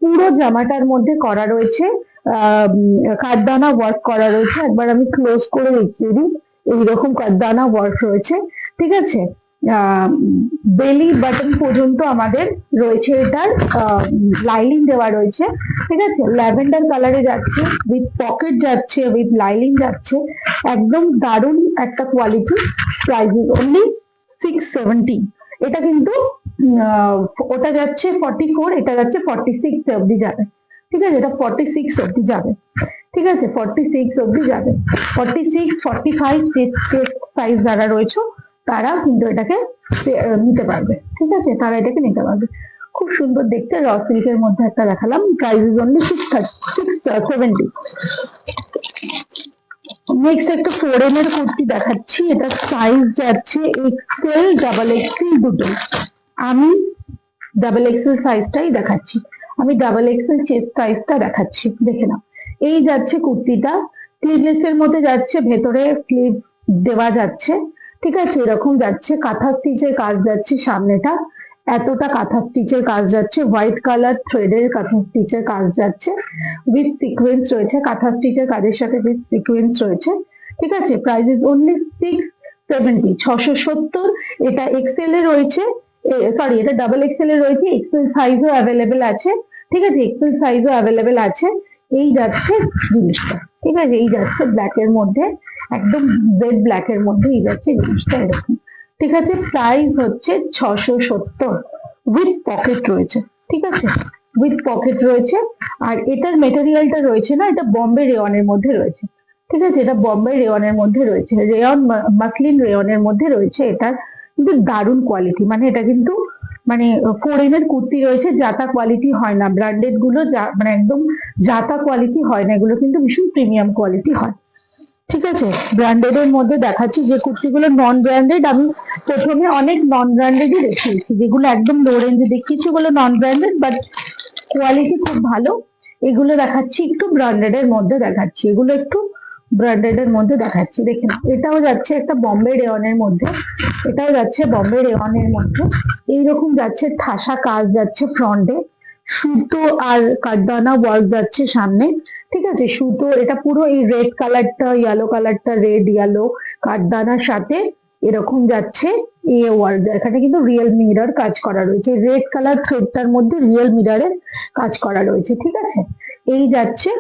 পুরো জামাটার মধ্যে করা রয়েছে কাঠদানা ওয়ার্ক করা রয়েছে। একবার আমি ক্লোজ করে দেখিয়ে দিই, এইরকম কাঠদানা ওয়ার্ক রয়েছে, ঠিক আছে। বেলি বাটন পর্যন্ত আমাদের রয়েছে এটার লাইলিং দেওয়া রয়েছে, ঠিক আছে। ল্যাভেন্ডার কালারে যাচ্ছে, উইথ পকেট যাচ্ছে, উইথ লাইলিং যাচ্ছে, একদম দারুণ একটা কোয়ালিটি। Price only 670। এটা কিন্তু ওটা যাচ্ছে 44, এটা যাচ্ছে 46 অব্দি যাবে, ঠিক আছে। এটা 46 অব্দি যাবে, ঠিক আছে, 46 অব্দি যাবে। 46, 45 চেস্ট সাইজ যারা রয়েছে তারা কিন্তু এটাকে নিতে পারবে, ঠিক আছে, তারা এটাকে নিতে পারবে। খুব সুন্দর দেখতে, র সিল্কের মধ্যে একটা দেখালাম, প্রাইস ইজ অনলি 670। নেক্সট একটা ফোরেনের কুর্তি দেখাচ্ছি, এটা সাইজ যাচ্ছে এক্সেল, ডাবল এক্সেল দুটো। আমি ডাবল এক্সেল সাইজটাই দেখাচ্ছি, আমি ডাবল এক্সেল চেস্ট সাইজটা দেখাচ্ছি, দেখে নাও। এই যাচ্ছে কুর্তিটা, স্লিভলেস এর মধ্যে যাচ্ছে, ভেতরে স্লিভ দেওয়া যাচ্ছে, ঠিক আছে। এরকম যাচ্ছে, কাঁথা স্টিচের কাজ যাচ্ছে, সামনেটা এতটা কাঁথা স্টিচের কাজ যাচ্ছে, হোয়াইট কালার থ্রেডের কাঁথা স্টিচের কাজ যাচ্ছে, উইথ সিকোয়েন্স রয়েছে, কাঁথা স্টিচের কাজের সাথে উইথ সিকোয়েন্স রয়েছে, ঠিক আছে। Price is only 670, 670। এটা এক্সেল এ রয়েছে, সরি এটা ডাবল এক্সেল এ রয়েছে, এক্সেল সাইজও অ্যাভেলেবেল আছে, ঠিক আছে, এক্সেল সাইজও অ্যাভেলেবেল আছে। এই যাচ্ছে জিনিসটা, ঠিক আছে, এই যাচ্ছে ব্ল্যাক এর মধ্যে, একদম জেড ব্ল্যাক এর মধ্যে এই যাচ্ছে জিনিসটা এরকম, ঠিক আছে। প্রাইস হচ্ছে 670, উইথ পকেট রয়েছে, ঠিক আছে, উইথ পকেট রয়েছে। আর এটার মেটেরিয়ালটা রয়েছে না, এটা বম্বে রেওয়ানের মধ্যে রয়েছে, ঠিক আছে, এটা বম্বে রেওয়ানের মধ্যে রয়েছে, রেওয়ান মাসলিন রেওয়ানের মধ্যে রয়েছে। এটার কিন্তু দারুণ কোয়ালিটি, মানে এটা কিন্তু মানে ফরেনের কুর্তি রয়েছে, জাতা কোয়ালিটি হয় না, ব্র্যান্ডেড গুলো মানে একদম জাতা কোয়ালিটি হয় না, এগুলো কিন্তু ভীষণ প্রিমিয়াম কোয়ালিটি হয়, ঠিক আছে। ব্র্যান্ডেড এর মধ্যে দেখাচ্ছি যে কুর্তিগুলো নন ব্র্যান্ডেড, আমি প্রথমে অনেক নন ব্র্যান্ডেডই দেখিয়েছি, যেগুলো একদম লো রেঞ্জে দেখিয়েছি ওগুলো নন ব্র্যান্ডেড, বাট কোয়ালিটি খুব ভালো। এগুলো দেখাচ্ছি একটু ব্র্যান্ডেড এর মধ্যে দেখাচ্ছি, এগুলো একটু ব্র্যান্ডেড এর মধ্যে দেখাচ্ছি, দেখে নাও। এটাও যাচ্ছে একটা বম্বে রেওয়ানের মধ্যে, এটাও যাচ্ছে বম্বে রেওয়ানের মধ্যে, এইরকম যাচ্ছে, ঠাসা কাজ যাচ্ছে ফ্রন্টে, সুতো আর কাঠদানা ওয়ার্ক যাচ্ছে সামনে, ঠিক আছে। সুতো, এটা পুরো এই রেড কালারটা, ইয়েলো কালারটা, রেড ইয়েলো কাঠদানার সাথে এরকম যাচ্ছে এ ওয়ার্ক, এখানে কিন্তু রিয়েল মিরর কাজ করা রয়েছে, রেড কালার থ্রেডটার মধ্যে রিয়েল মিররের কাজ করা রয়েছে, ঠিক আছে। এই যাচ্ছে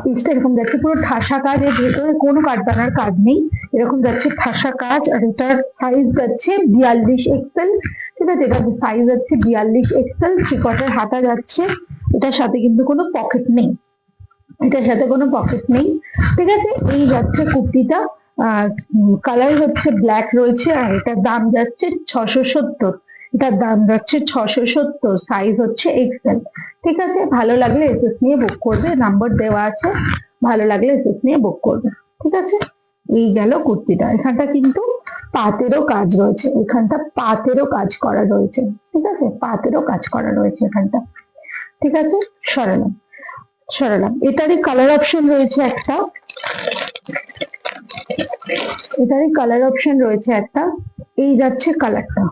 পিসটা এরকম যাচ্ছে, পুরো ঠাসা কাজ, এর ভেতরে কোনো কাঠদানার কাজ নেই, এরকম যাচ্ছে ঠাসা কাজ। আর এটার সাইজ যাচ্ছে 42 এক্সেল, ঠিক আছে, এটা সাইজ যাচ্ছে 42 এক্সেল, চিকটের হাতা যাচ্ছে, এটার সাথে কিন্তু কোনো পকেট নেই, এটার সাথে কোনো পকেট নেই, ঠিক আছে। এই যাচ্ছে কুর্তিটা, কালার হচ্ছে ব্ল্যাক রয়েছে, আর এটার দাম যাচ্ছে 670, এটার দাম যাচ্ছে 670, সাইজ হচ্ছে এক্সেল, ঠিক আছে। ভালো লাগলে এসএস নিয়ে বুক করবে, নাম্বার দেওয়া আছে, ভালো লাগলে এসএস নিয়ে বুক করবে, ঠিক আছে। এই গেল কুর্তিটা, এখানটা কিন্তু পাতেরও কাজ রয়েছে, এখানটা পাতেরও কাজ করা রয়েছে, ঠিক আছে, পাতেরও কাজ করা রয়েছে এখানটা, ঠিক আছে। সরালাম সরালাম, এটারই কালার অপশন রয়েছে একটা, এটারই কালার অপশন রয়েছে একটা, এই যাচ্ছে কালারটা,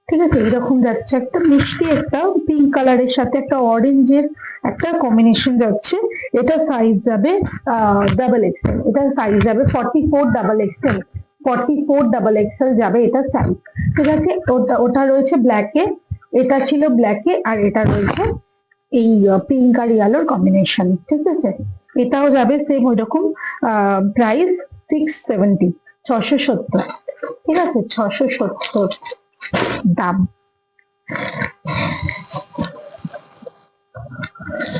ঠিক আছে, এইরকম যাচ্ছে একটা মিষ্টি, একটা পিঙ্ক কালারের সাথে একটা অরেঞ্জের একটা কম্বিনেশন যাচ্ছে। এটা সাইজ যাবে ডাবল এক্সেল, এটা সাইজ যাবে 44 ডাবল এক্সেল, 44 ডাবল এক্সেল যাবে এটা সাইজ, ঠিক আছে। ওটা রয়েছে ব্ল্যাকে, এটা ছিল ব্ল্যাকে, আর এটা রয়েছে এই পিঙ্ক আর ইয়েলোর কম্বিনেশন, ঠিক আছে। এটাও যাবে সেম ওই রকম, প্রাইস 670, 670, ঠিক আছে, 670 দাম,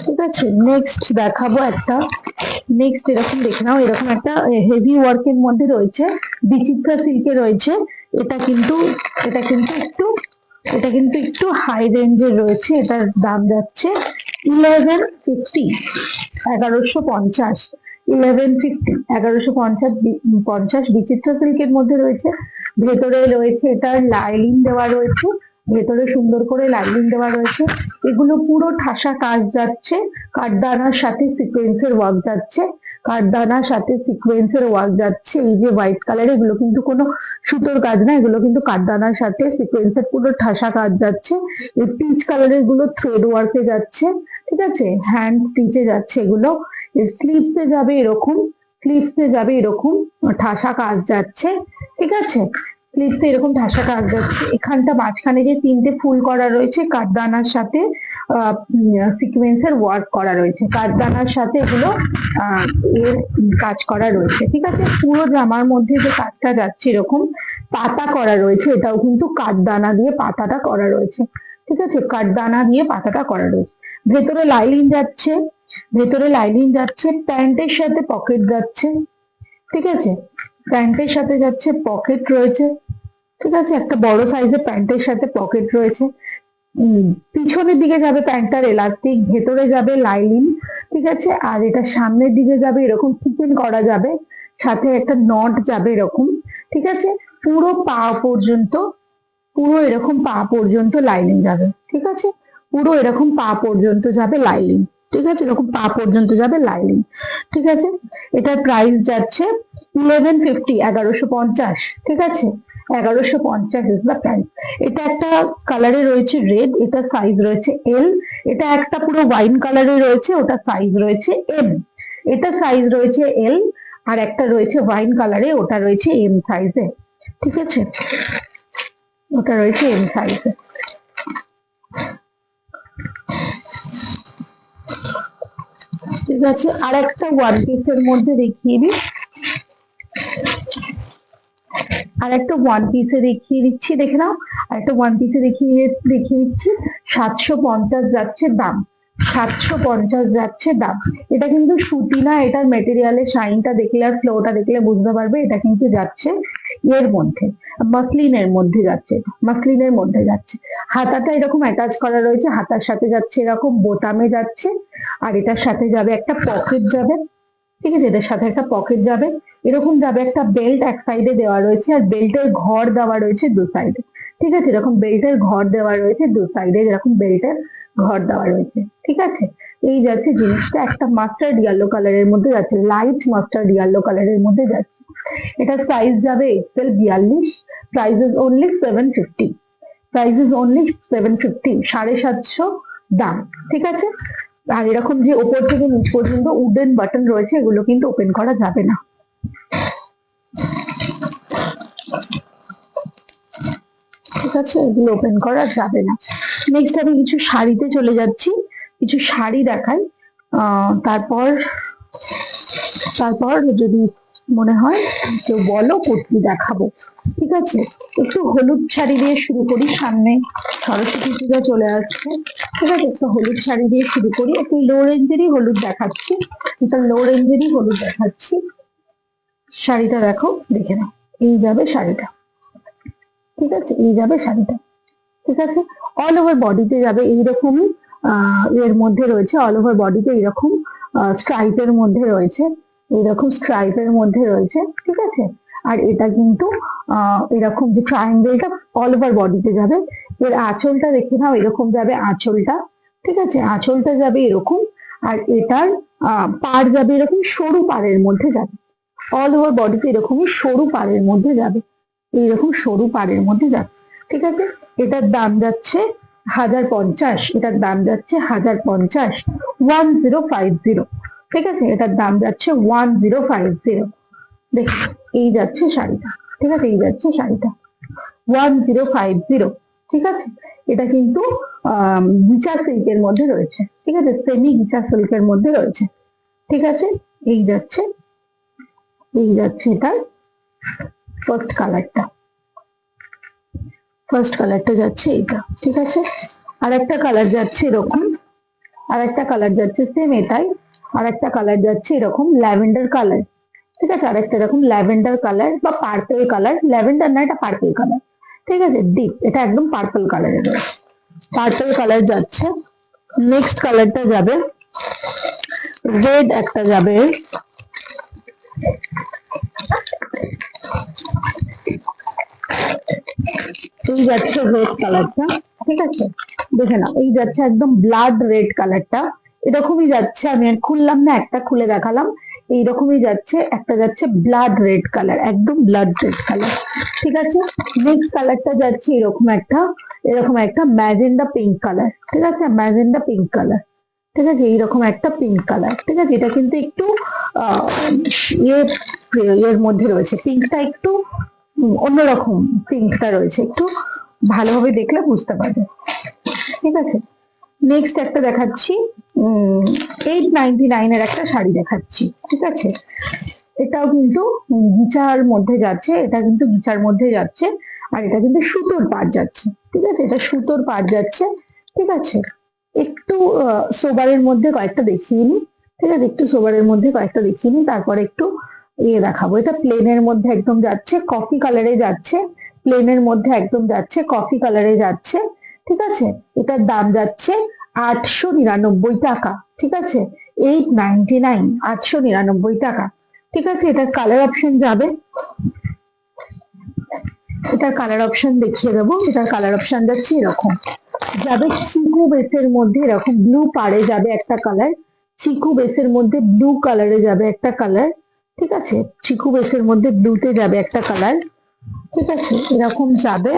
ঠিক আছে। নেক্সট দেখাবো একটা, নেক্সট এরকম দেখে নাও, এরকম একটা হেভি ওয়ার্কের মধ্যে রয়েছে, বিচিত্রা সিল্কে রয়েছে, এটা কিন্তু একটু হাই রেঞ্জের রয়েছে, এটার দাম যাচ্ছে 1150, 1150, 1150, 1150 বিচিত্রা সিল্কের মধ্যে রয়েছে, ভেতরে রয়েছে এটার লাইলিং দেওয়া রয়েছে, ভেতরে সুন্দর করে লাইনিং দেওয়া রয়েছে। এগুলো পুরো ঠাসা কাজ যাচ্ছে, কাঠদানার সাথে সিকোয়েন্সের ওয়ার্ক যাচ্ছে, কাঠদানার সাথে সিকোয়েন্সের ওয়ার্ক যাচ্ছে। এই যে হোয়াইট কালার, এগুলো কিন্তু কোনো সুতোর কাজ না, এগুলো কিন্তু কাঠদানার সাথে সিকোয়েন্সের পুরো ঠাসা কাজ যাচ্ছে। এই পিচ কালারের গুলো থ্রেড ওয়ার্কে যাচ্ছে, ঠিক আছে, হ্যান্ড স্টিচে যাচ্ছে এগুলো। স্লিভসে যাবে এরকম, স্লিভসে যাবে এরকম ঠাসা কাজ যাচ্ছে, ঠিক আছে, স্লিভসে এরকম ঠাসা কাজ যাচ্ছে। এখানটা মাঝখানে যে তিনটে ফুল করা রয়েছে কাঠদানার সাথে সিকোয়েন্সের ওয়ার্ক করা রয়েছে, কাঠদানার সাথে এগুলো এর কাজ করা রয়েছে, ঠিক আছে। পুরো জামার মধ্যে যে কাজটা যাচ্ছে এরকম পাতা করা রয়েছে, এটাও কিন্তু কাঠদানা দিয়ে পাতাটা করা রয়েছে, ঠিক আছে, কাঠদানা দিয়ে পাতাটা করা রয়েছে। ভেতরে লাইনিং যাচ্ছে, ভেতরে লাইনিং যাচ্ছে, প্যান্টের সাথে পকেট যাচ্ছে, ঠিক আছে, প্যান্টের সাথে যাচ্ছে পকেট রয়েছে, ঠিক আছে, একটা বড় সাইজের প্যান্টের সাথে পকেট রয়েছে। পিছনের দিকে যাবে প্যান্টটার এলাস্টিক, ভেতরে যাবে লাইনিং, ঠিক আছে, আর এটা সামনের দিকে যাবে এরকম চিকেন করা যাবে, সাথে একটা নট যাবে এরকম, ঠিক আছে, পুরো পা পর্যন্ত, পুরো এরকম পা পর্যন্ত লাইনিং যাবে, ঠিক আছে, পুরো এরকম পা পর্যন্ত যাবে লাইনিং, ঠিক আছে, এরকম পা পর্যন্ত যাবে লাইনিং, ঠিক আছে। এটার প্রাইস যাচ্ছে 1150, 1150, ঠিক আছে, 1150 ইজ দ্য প্রাইস। এটা একটা কালারে রয়েছে রেড, এটা সাইজ রয়েছে এল। এটা একটা পুরো ওয়াইন কালারে রয়েছে, ওটা সাইজ রয়েছে এম। এটা সাইজ রয়েছে এল, আর একটা রয়েছে ওয়াইন কালারে, ওটা রয়েছে এম সাইজে, ঠিক আছে, ওটা রয়েছে এম সাইজে। ঠিক আছে, আর একটা ওয়ান পিসের মধ্যে দেখিয়ে দিই, আর একটা ওয়ান পিসে দেখিয়ে দিচ্ছি, দেখে নাও, আর একটা ওয়ান পিসে দেখিয়ে দিচ্ছি। 750 যাচ্ছে দাম, 750 যাচ্ছে দাম। এটা কিন্তু সুতি না, এটার মেটেরিয়ালের শাইনটা দেখলে আর ফ্লোটা দেখলে বুঝতে পারবে এটা কিন্তু যাচ্ছে এর মধ্যে, মাসলিনের মধ্যে যাচ্ছে, মাসলিনের মধ্যে যাচ্ছে। হাতাটা এরকম অ্যাটাচ করা রয়েছে, হাতার সাথে যাচ্ছে এরকম বোতামে যাচ্ছে, আর এটার সাথে যাবে একটা পকেট যাবে, ঠিক আছে, এটার সাথে একটা পকেট যাবে, এরকম যাবে একটা বেল্ট এক সাইডে দেওয়া রয়েছে, আর বেল্টের ঘর দেওয়া রয়েছে দু সাইডে, ঠিক আছে, এরকম বেল্টের ঘর দেওয়া রয়েছে দু সাইডে, এরকম বেল্টের ঘর দেওয়া রয়েছে, ঠিক আছে। এই যাচ্ছে জিনিসটা, একটা মাস্টার্ড ইয়েলো কালারের মধ্যে যাচ্ছে, লাইট মাস্টার্ড ইয়েলো কালারের মধ্যে যাচ্ছে। এটা সাইজ যাবে XL 42, price is only 750, price is only 750, 750 দাম, ঠিক আছে। আর এরকম যে ওপর থেকে নিচ পর্যন্ত উডেন বাটন রয়েছে, এগুলো কিন্তু ওপেন করা যাবে না, ঠিক আছে, এগুলো ওপেন করা যাবে না। নেক্সট আমি কিছু শাড়িতে চলে যাচ্ছি, কিছু শাড়ি দেখাই, তারপর তারপর যদি মনে হয় কেউ বলো কুর্তি দেখাবো, ঠিক আছে। একটু হলুদ শাড়ি দিয়ে শুরু করি, সামনে সরস্বতী পূজা চলে আসছে, ঠিক আছে, একটা হলুদ শাড়ি দিয়ে শুরু করি। একটু লো রেঞ্জেরই হলুদ দেখাচ্ছি, এটা লো রেঞ্জেরই হলুদ দেখাচ্ছি। শাড়িটা দেখো, দেখে নাও, এই যাবে শাড়িটা, ঠিক আছে, এই যাবে শাড়িটা, ঠিক আছে। অল ওভার বডিতে যাবে এইরকমই, এর মধ্যে রয়েছে অল ওভার বডিতে এরকম স্ট্রাইপের মধ্যে রয়েছে, এরকম স্ট্রাইপের মধ্যে রয়েছে, ঠিক আছে। আর এটা কিন্তু এরকম যে ট্রায়াঙ্গেলটা অল ওভার বডিতে যাবে। এর আঁচলটা দেখে নাও, এরকম যাবে আঁচলটা, ঠিক আছে, আঁচলটা যাবে এরকম, আর এটার পাড় যাবে এরকম সরু পাড়ের মধ্যে যাবে, অল ওভার বডিতে এরকমই সরু পাড়ের মধ্যে যাবে, এইরকম সরু পাড়ের মধ্যে যাবে, ঠিক আছে। এটার দাম যাচ্ছে 1050, এটার দাম যাচ্ছে 1050, 1050, ঠিক আছে, এটার দাম যাচ্ছে 1050। দেখো, এই যাচ্ছে শাড়িটা, ঠিক আছে, এই যাচ্ছে শাড়িটা 1050, ঠিক আছে। এটা কিন্তু গিচা সিল্কের মধ্যে রয়েছে, ঠিক আছে, সেমি গিচা সিল্কের মধ্যে রয়েছে, ঠিক আছে। এই যাচ্ছে, এই যাচ্ছে এটার ফার্স্ট কালারটা, ফার্স্ট কালারটা যাচ্ছে এটা, ঠিক আছে। আর একটা কালার যাচ্ছে এরকম, আর একটা কালার যাচ্ছে সেম এটাই, আর একটা কালার যাচ্ছে এরকম ল্যাভেন্ডার কালার, ঠিক আছে, আর একটা এরকম ল্যাভেন্ডার কালার বা পার্পল কালার, ল্যাভেন্ডার না, এটা পার্পল কালার, ঠিক আছে, ডিপ, এটা একদম পার্পল কালারের রয়েছে, পার্পল কালার যাচ্ছে। নেক্সট কালারটা যাবে রেড, একটা যাবে এই যাচ্ছে রেড কালারটা, ঠিক আছে, দেখে নাও এই যাচ্ছে একদম ব্লাড রেড কালারটা, এরকমই যাচ্ছে, আমি আর খুললাম না, একটা খুলে দেখালাম, এইরকমই যাচ্ছে, একটা যাচ্ছে ব্লাড রেড কালার, একদম ব্লাড রেড কালার, ঠিক আছে। নেক্সট কালারটা যাচ্ছে এরকম একটা ম্যাজেন্ডা পিঙ্ক কালার, ঠিক আছে, ম্যাজেন্ডা পিঙ্ক কালার, ঠিক আছে, এইরকম একটা পিঙ্ক কালার, ঠিক আছে, এটা কিন্তু একটু এর মধ্যে রয়েছে, পিঙ্কটা একটু অন্যরকম, পিঙ্কটা রয়েছে একটু, ভালোভাবে দেখলে বুঝতে পারবে, ঠিক আছে। নেক্সট একটা দেখাচ্ছি, 899 এর একটা শাড়ি দেখাচ্ছি, ঠিক আছে, এটাও কিন্তু গিচার মধ্যে যাচ্ছে, এটা কিন্তু গিচার মধ্যে যাচ্ছে, আর এটা কিন্তু সুতোর পাড় যাচ্ছে, ঠিক আছে, এটা সুতোর পাড় যাচ্ছে, ঠিক আছে। একটু সোবারের মধ্যে কয়েকটা দেখিয়ে নি, ঠিক আছে, একটু সোবারের মধ্যে কয়েকটা দেখিয়ে নি, তারপরে একটু ইয়ে দেখাবো। এটা প্লেনের মধ্যে একদম যাচ্ছে, কফি কালারে যাচ্ছে, প্লেনের মধ্যে একদম যাচ্ছে, কফি কালারে যাচ্ছে, ঠিক আছে, এটার দাম যাচ্ছে 899 টাকা, ঠিক আছে, 899, 899 টাকা, ঠিক আছে। এটার কালার অপশন যাবে, এটার কালার অপশন দেখিয়ে দেবো, এটার কালার অপশন যাচ্ছে এরকম, যাবে চিকু বেসের মধ্যে এরকম ব্লু পাড়ে যাবে একটা কালার, চিকু বেসের মধ্যে ব্লু কালারে যাবে একটা কালার, ঠিক আছে, চিকু বেসের মধ্যে ব্লুতে যাবে একটা কালার, ঠিক আছে, এরকম যাবে।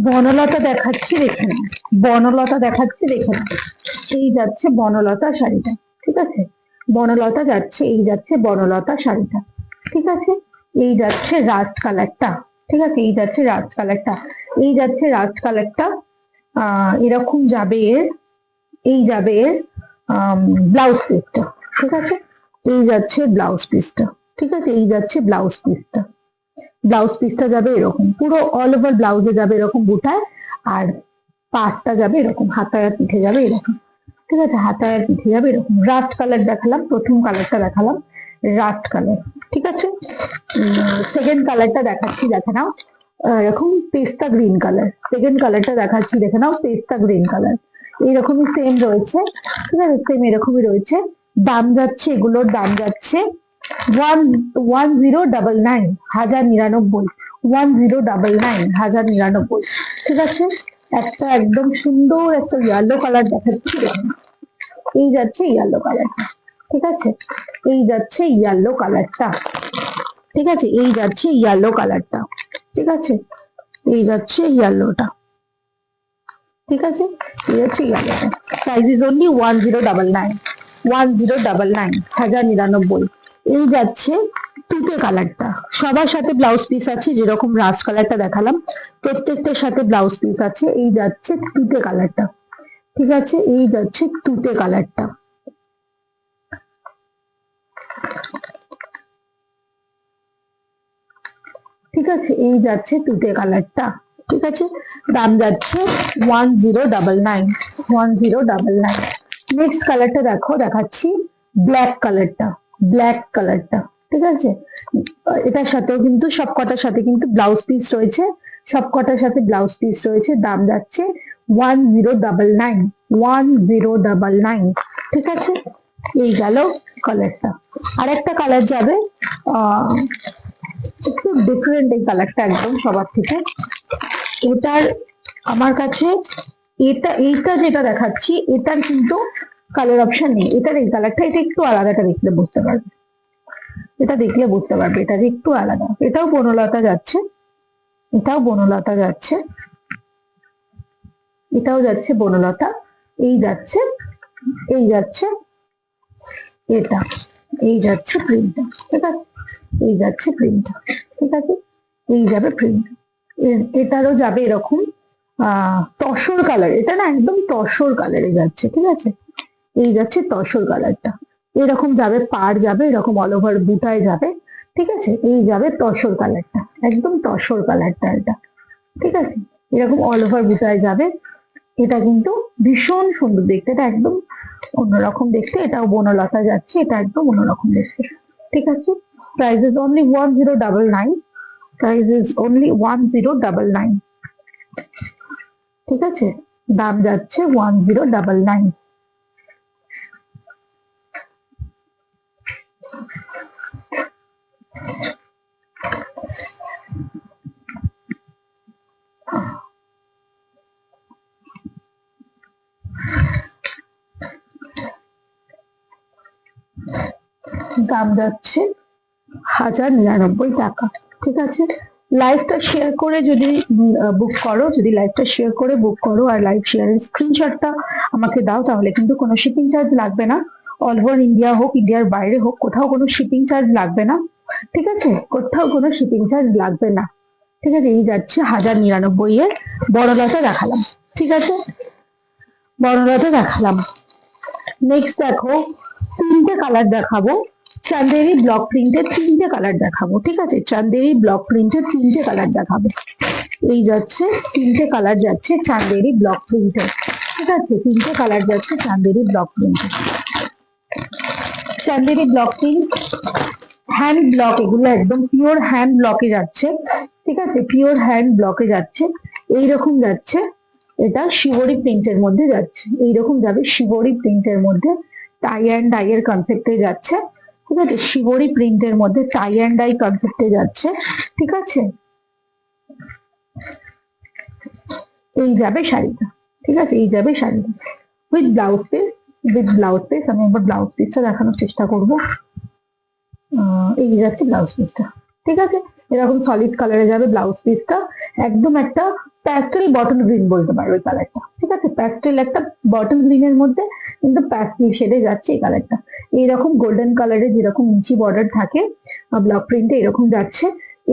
বনলতা দেখাচ্ছি দেখে নাও, বনলতা দেখাচ্ছি দেখে নাও, এই যাচ্ছে বনলতা শাড়িটা, ঠিক আছে, বনলতা যাচ্ছে, এই যাচ্ছে বনলতা শাড়িটা, ঠিক আছে, এই যাচ্ছে রাজ কালারটা, ঠিক আছে, এই যাচ্ছে রাজ কালারটা, এই যাচ্ছে রাজ কালারটা, এরকম যাবে এর, এই যাবে এর ব্লাউজ পিসটা, ঠিক আছে, এই যাচ্ছে ব্লাউজ পিসটা, ঠিক আছে, এই যাচ্ছে ব্লাউজ পিসটা, ব্লাউজ পিসটা যাবে এরকম, পুরো অল ওভার ব্লাউজে যাবে এরকম বুটায়, আর পাটটা যাবে এরকম, হাতায় আর পিঠে যাবে এরকম, ঠিক আছে, হাতায় আর পিঠে যাবে এরকম। রাস্ট কালার দেখালাম, প্রথম কালারটা দেখালাম রাস্ট কালার, ঠিক আছে। সেকেন্ড কালারটা দেখাচ্ছি, দেখে নাও, এরকম পেস্তা গ্রিন কালার, সেকেন্ড কালারটা দেখাচ্ছি দেখে নাও, পেস্তা গ্রিন কালার, এইরকমই সেম রয়েছে, ঠিক আছে, সেম এরকমই রয়েছে, দাম যাচ্ছে, এগুলোর দাম যাচ্ছে 1099, 1099, 1099, 1099, ঠিক আছে। একটা একদম সুন্দর একটা ইয়েলো কালার দেখাচ্ছি, এই যাচ্ছে ইয়েলো কালারটা, ঠিক আছে, এই যাচ্ছে ইয়েলো কালারটা, ঠিক আছে, এই যাচ্ছে ইয়েলো কালারটা, ঠিক আছে, এই যাচ্ছে ইয়েলোটা, ঠিক আছে, এই যাচ্ছে ইয়েলোটা, প্রাইস ইজ অনলি 1099, 1099, 1099, এই যাচ্ছে তুতে কালারটা, সবার সাথে ব্লাউজ পিস আছে, যেরকম রাজ কালারটা দেখালাম প্রত্যেকটার সাথে ব্লাউজ পিস আছে, এই যাচ্ছে তুতে কালারটা, ঠিক আছে, এই যাচ্ছে তুতে কালারটা, ঠিক আছে, এই যাচ্ছে তুতে কালারটা, ঠিক আছে, দাম যাচ্ছে 1099, 1099। নেক্সট কালারটা দেখো, দেখাচ্ছি ব্ল্যাক কালারটা, ব্ল্যাক কালারটা, ঠিক আছে, এটার সাথেও কিন্তু সবকটার সাথে কিন্তু ব্লাউজ পিস রয়েছে, সবকটার সাথে ব্লাউজ পিস রয়েছে, দাম যাচ্ছে 1099, 1099, ঠিক আছে, এই গেল কালারটা। আরেকটা কালার যাবে, একটু ডিফারেন্ট এই কালারটা একদম সবার থেকে, এটার আমার কাছে এইটা যেটা দেখাচ্ছি এটার কিন্তু কালার অপশন নেই, এটার এই কালারটা, এটা একটু আলাদাটা দেখলে বুঝতে পারবে, এটা দেখলে বুঝতে পারবে, এটা একটু আলাদা, এটাও বনলতা যাচ্ছে, এটাও বনলতা যাচ্ছে, এটাও যাচ্ছে বনলতা, এই যাচ্ছে, এই যাচ্ছে এটা, এই যাচ্ছে প্রিন্টটা, ঠিক আছে, এই যাচ্ছে প্রিন্টটা, ঠিক আছে, এই যাবে প্রিন্ট, এটারও যাবে এরকম তসর কালার, এটা না একদম তসর কালারে যাচ্ছে, ঠিক আছে, এই যাচ্ছে তসর কালারটা, এরকম যাবে, পার যাবে এরকম অল ওভার বুটায় যাবে, ঠিক আছে, এই যাবে তসর কালারটা, একদম তসর কালারটা এটা, ঠিক আছে, এরকম অল ওভার বুটায় যাবে, এটা কিন্তু ভীষণ সুন্দর দেখতে, এটা একদম অন্যরকম দেখতে, এটাও বনলতা যাচ্ছে, এটা একদম অন্যরকম দেখতে, ঠিক আছে, price is only 1099, price is only 1099। ঠিক আছে, দাম যাচ্ছে 1099। দাম যাচ্ছে 1099 টাকা। ঠিক আছে, লাইভটা শেয়ার করে যদি বুক করো, যদি লাইভটা শেয়ার করে বুক করো আর লাইভ শেয়ারের স্ক্রিনশটটা আমাকে দাও, তাহলে কিন্তু কোনো শিপিং চার্জ লাগবে না। অল ওভার ইন্ডিয়া হোক, ইন্ডিয়ার বাইরে হোক, কোথাও কোনো শিপিং চার্জ লাগবে না। ঠিক আছে, কোথাও কোনো শিপিং চার্জ লাগবে না। ঠিক আছে, এই যাচ্ছে 1099 এর বড়লতা দেখালাম। ঠিক আছে, বড়লতা দেখালাম। নেক্সট দেখো, তিনটে কালার দেখাবো। চান্দেরি ব্লক প্রিন্টের তিনটে কালার দেখাবো। ঠিক আছে, চান্দেরি ব্লক প্রিন্টের তিনটে কালার দেখাবো। এই যাচ্ছে তিনটে কালার যাচ্ছে চান্দেরি ব্লক প্রিন্টের। ঠিক আছে, তিনটে কালার যাচ্ছে চান্দেরি ব্লক প্রিন্টের। Chanderi block print hand block, এগুলো একদম পিওর হ্যান্ড ব্লকে যাচ্ছে। ঠিক আছে, পিওর হ্যান্ড ব্লকে যাচ্ছে। এইরকম যাচ্ছে, এটা শিবরি প্রিন্টের মধ্যে যাচ্ছে। এইরকম যাবে শিবরি প্রিন্টের মধ্যে, টাই অ্যান্ড ডাই এর কনসেপ্টে যাচ্ছে। ঠিক আছে, শিবরি প্রিন্টের মধ্যে টাই অ্যান্ড ডাই কনসেপ্টে যাচ্ছে। ঠিক আছে, এই যাবে শাড়িটা। ঠিক আছে, এই যাবে শাড়িটা with blouse piece. With blouse piece আমি একবার ব্লাউজ পিসটা দেখানোর চেষ্টা করব। এই যাচ্ছে ব্লাউজ পিসটা। ঠিক আছে, এরকম সলিড কালারে যাবে ব্লাউজ পিসটা। একদম একটা প্যাস্টেল বটল গ্রিন বলতে পারো এই কালারটা। ঠিক আছে, প্যাস্টেল একটা বটল গ্রিনের মধ্যে কিন্তু প্যাস্টেল শেডে যাচ্ছে এই কালারটা। এইরকম গোল্ডেন কালারে যেরকম নিচি বর্ডার থাকে ব্লক প্রিন্টে, এরকম যাচ্ছে।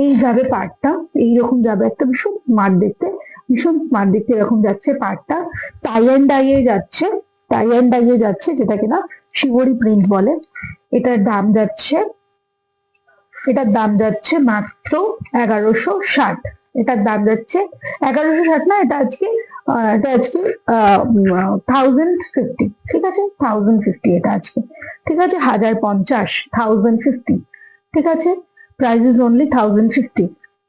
এই যাবে পার্টটা, এইরকম যাবে, একটা ভীষণ স্মার্ট দেখতে, ভীষণ স্মার্ট দেখতে এরকম যাচ্ছে পার্টটা। টাই অ্যান্ড ডাইয়ে যাচ্ছে, টাই অ্যান্ড ডাইয়ে যাচ্ছে, যেটা কিনা শিবরি প্রিন্ট বলে। এটার দাম যাচ্ছে, এটার দাম যাচ্ছে মাত্র 1160। এটার দাম যাচ্ছে 1160 না, এটা আজকে 1050। ঠিক আছে, 1050 এটা আজকে। ঠিক আছে, 1050, 1050। ঠিক আছে, প্রাইস ইজ অনলি 1050।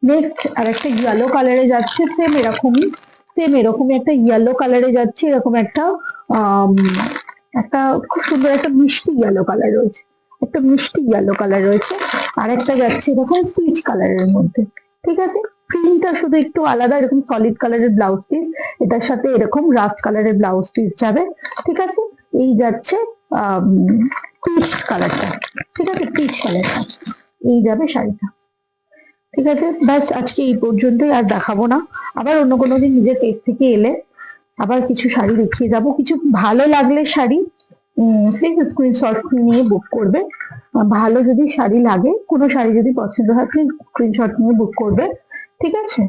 নেক্সট আরেকটা ইয়েলো কালারে যাচ্ছে, সেম এরকমই, সেম এরকমই একটা ইয়েলো কালারে যাচ্ছে। এরকম একটা একটা খুব সুন্দর একটা মিষ্টি ইয়েলো কালার রয়েছে, একটা মিষ্টি ইয়েলো কালার রয়েছে। আর একটা যাচ্ছে এরকম পিচ কালারের মধ্যে। ঠিক আছে, প্রিন্টটা শুধু একটু আলাদা, এরকম সলিড কালারের ব্লাউজ পিস, এটার সাথে এরকম রাফ কালারের ব্লাউজ পিস যাবে। ঠিক আছে, এই যাচ্ছে পিচ কালারটা। ঠিক আছে, পিচ কালারটা এই যাবে শাড়িটা। ঠিক আছে, ব্যাস আজকে এই পর্যন্তই, আর দেখাবো না। আবার অন্য কোনো দিন নিজের পেজ থেকে এলে আবার কিছু শাড়ি দেখিয়ে যাবো। কিছু ভালো লাগলে শাড়ি প্লিজ স্ক্রিনশট নিয়ে বুক করবে। ভালো যদি শাড়ি লাগে, কোনো শাড়ি যদি পছন্দ হয়, প্লিজ স্ক্রিনশট নিয়ে বুক করবে। ঠিক আছে,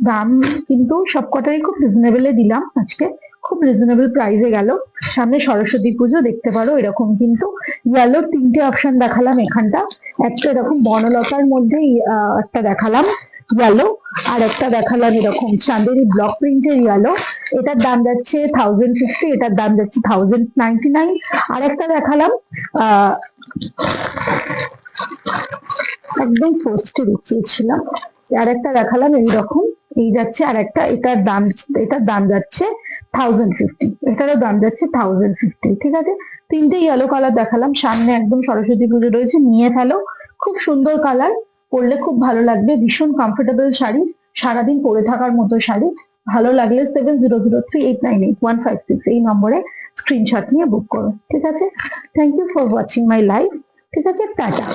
দাম কিন্তু সবকটারই খুব রিজনেবলে দিলাম আজকে, খুব রিজনেবল প্রাইসে গেল। সামনে সরস্বতী পুজো, দেখতে পারো এরকম কিন্তু ইয়েলোর তিনটে অপশন দেখালাম এখানটা। একটা এরকম বনলতার মধ্যে একটা দেখালাম ইয়েলো, আর একটা দেখালাম এরকম চাঁদেরি ব্লক প্রিন্টের ইয়েলো। এটার দাম যাচ্ছে 1050, এটার দাম যাচ্ছে 1099। আর একটা দেখালাম একদম ফার্স্টে দেখিয়েছিলাম, আর একটা দেখালাম এইরকম, এই যাচ্ছে। আর একটা এটার দাম যাচ্ছে 1050, এটারও দাম যাচ্ছে 1050। ঠিক আছে, তিনটে ইয়েলো কালার দেখালাম। সামনে একদম সরস্বতী পুজো রয়েছে, নিয়ে ফেলো, খুব সুন্দর কালার, পরলে খুব ভালো লাগবে, ভীষণ কমফোর্টেবল শাড়ি, সারাদিন পরে থাকার মতো শাড়ি। ভালো লাগলে 7003898156 এই নম্বরে স্ক্রিনশট নিয়ে বুক করো। ঠিক আছে, thank you for watching my live. ঠিক আছে, টাটা।